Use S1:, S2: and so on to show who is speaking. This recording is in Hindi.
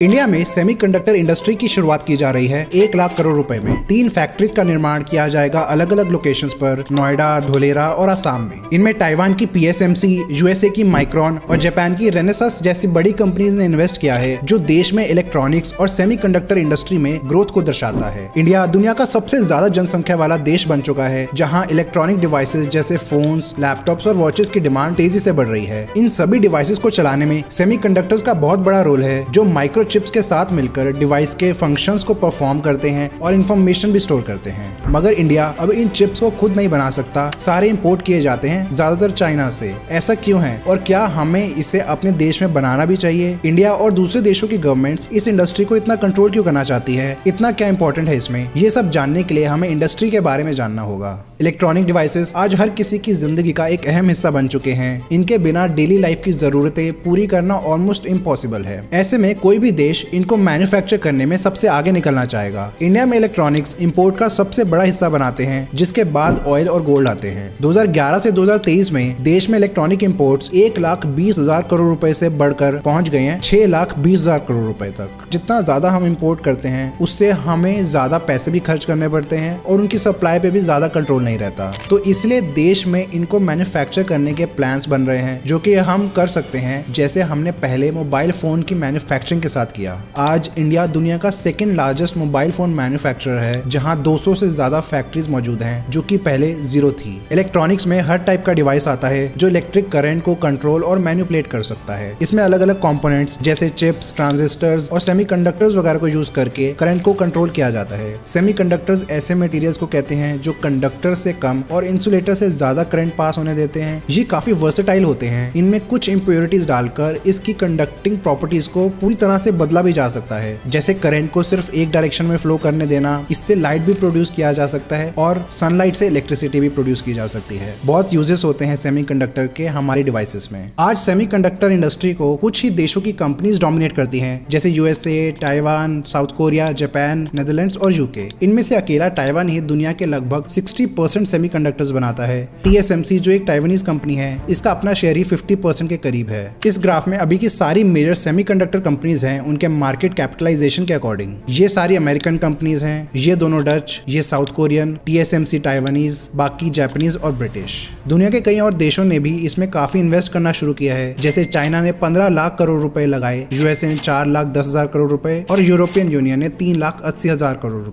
S1: इंडिया में सेमीकंडक्टर इंडस्ट्री की शुरुआत की जा रही है 1 लाख करोड़ रुपए में। 3 फैक्ट्रीज का निर्माण किया जाएगा अलग अलग लोकेशंस पर, नोएडा, धोलेरा और असम में। इनमें ताइवान की PSMC, USA की माइक्रॉन और जापान की रेनेसास जैसी बड़ी कंपनीज ने इन्वेस्ट किया है, जो देश में इलेक्ट्रॉनिक्स और सेमीकंडक्टर इंडस्ट्री में ग्रोथ को दर्शाता है। इंडिया दुनिया का सबसे ज्यादा जनसंख्या वाला देश बन चुका है, जहाँ इलेक्ट्रॉनिक डिवाइसेज जैसे फोन्स, लैपटॉप्स और वॉचेस की डिमांड तेजी से बढ़ रही है। इन सभी डिवाइसेस को चलाने में सेमीकंडक्टर्स का बहुत बड़ा रोल है, जो माइक्रो चिप्स के साथ मिलकर डिवाइस के फंक्शंस को परफॉर्म करते हैं और इंफॉर्मेशन भी स्टोर करते हैं। मगर इंडिया अब इन चिप्स को खुद नहीं बना सकता, सारे इंपोर्ट किए जाते हैं, ज्यादातर चाइना से। ऐसा क्यों है और क्या हमें इसे अपने देश में बनाना भी चाहिए? इंडिया और दूसरे देशों की गवर्नमेंट्स इस इंडस्ट्री को इतना कंट्रोल क्यों करना चाहती है? इतना क्या इंपॉर्टेंट है इसमें? ये सब जानने के लिए हमें इंडस्ट्री के बारे में जानना होगा। इलेक्ट्रॉनिक डिवाइसेस आज हर किसी की जिंदगी का एक अहम हिस्सा बन चुके हैं। इनके बिना डेली लाइफ की जरूरतें पूरी करना ऑलमोस्ट इम्पॉसिबल है। ऐसे में कोई भी देश इनको मैन्युफैक्चर करने में सबसे आगे निकलना चाहेगा। इंडिया में इलेक्ट्रॉनिक्स इंपोर्ट का सबसे बड़ा हिस्सा बनाते हैं, जिसके बाद ऑयल और गोल्ड आते हैं। 2011 से 2023 में देश में इलेक्ट्रॉनिक इंपोर्ट्स 1,20,000 करोड़ रुपए से बढ़कर पहुंच गए हैं 6,20,000 करोड़ रुपए तक। जितना ज्यादा हम इंपोर्ट करते हैं, उससे हमें ज्यादा पैसे भी खर्च करने पड़ते हैं और उनकी सप्लाई पे भी ज्यादा कंट्रोल नहीं रहता। तो इसलिए देश में इनको मैन्युफैक्चर करने के प्लान्स बन रहे हैं, जो कि हम कर सकते हैं, जैसे हमने पहले मोबाइल फोन की मैन्युफैक्चरिंग के साथ किया। आज इंडिया दुनिया का second largest mobile phone manufacturer है, जहां 200 से ज्यादा फैक्ट्रीज मौजूद हैं, जो कि पहले 0 थी। इलेक्ट्रॉनिक्स में हर टाइप का डिवाइस आता है जो इलेक्ट्रिक करंट को कंट्रोल और मैनिपुलेट कर सकता है। इसमें अलग अलग कंपोनेंट्स जैसे चिप्स, ट्रांजिस्टर्स और सेमीकंडक्टर्स वगैरह को यूज करके करंट को कंट्रोल किया जाता है। सेमीकंडक्टर्स ऐसे मटेरियल्स को कहते हैं जो कंडक्टर से कम और इंसुलेटर से ज्यादा करंट पास होने देते हैं। ये काफी वर्सेटाइल होते हैं। इनमें कुछ इंप्योरिटीज डालकर इसकी कंडक्टिंग प्रॉपर्टीज को पूरी तरह से बदला भी जा सकता है, जैसे करंट को सिर्फ एक डायरेक्शन में फ्लो करने देना। इससे लाइट भी प्रोड्यूस किया जा सकता है और सनलाइट से इलेक्ट्रिसिटी भी प्रोड्यूस की जा सकती है। बहुत यूजेस होते हैं सेमीकंडक्टर के हमारी डिवाइसेस में। आज सेमीकंडक्टर इंडस्ट्री को कुछ ही देशों की कंपनीज डोमिनेट करती हैं, जैसे USA, Taiwan, south Korea, Japan, Netherlands और UK। इनमें से अकेला ताइवान ही दुनिया के लगभग 60% सेमीकंडक्टर्स बनाता है। TSMC जो एक ताइवानीज कंपनी है, इसका अपना शेयर ही 50% के करीब है। इस ग्राफ में अभी की सारी मेजर सेमीकंडक्टर कंपनीज हैं, उनके मार्केट कैपिटलाइजेशन के अकॉर्डिंग। ये सारी अमेरिकन कंपनीज हैं, ये दोनों डच, ये साउथ कोरियन, TSMC ताइवानीज, बाकी जापानीज और ब्रिटिश। दुनिया के कई और देशों ने भी इसमें काफी इन्वेस्ट करना शुरू किया है, जैसे चाइना ने 15 लाख करोड़ रुपए लगाए, USA ने 4,10,000 करोड़ रुपए और यूरोपियन यूनियन ने 3,80,000 करोड़ रुपए।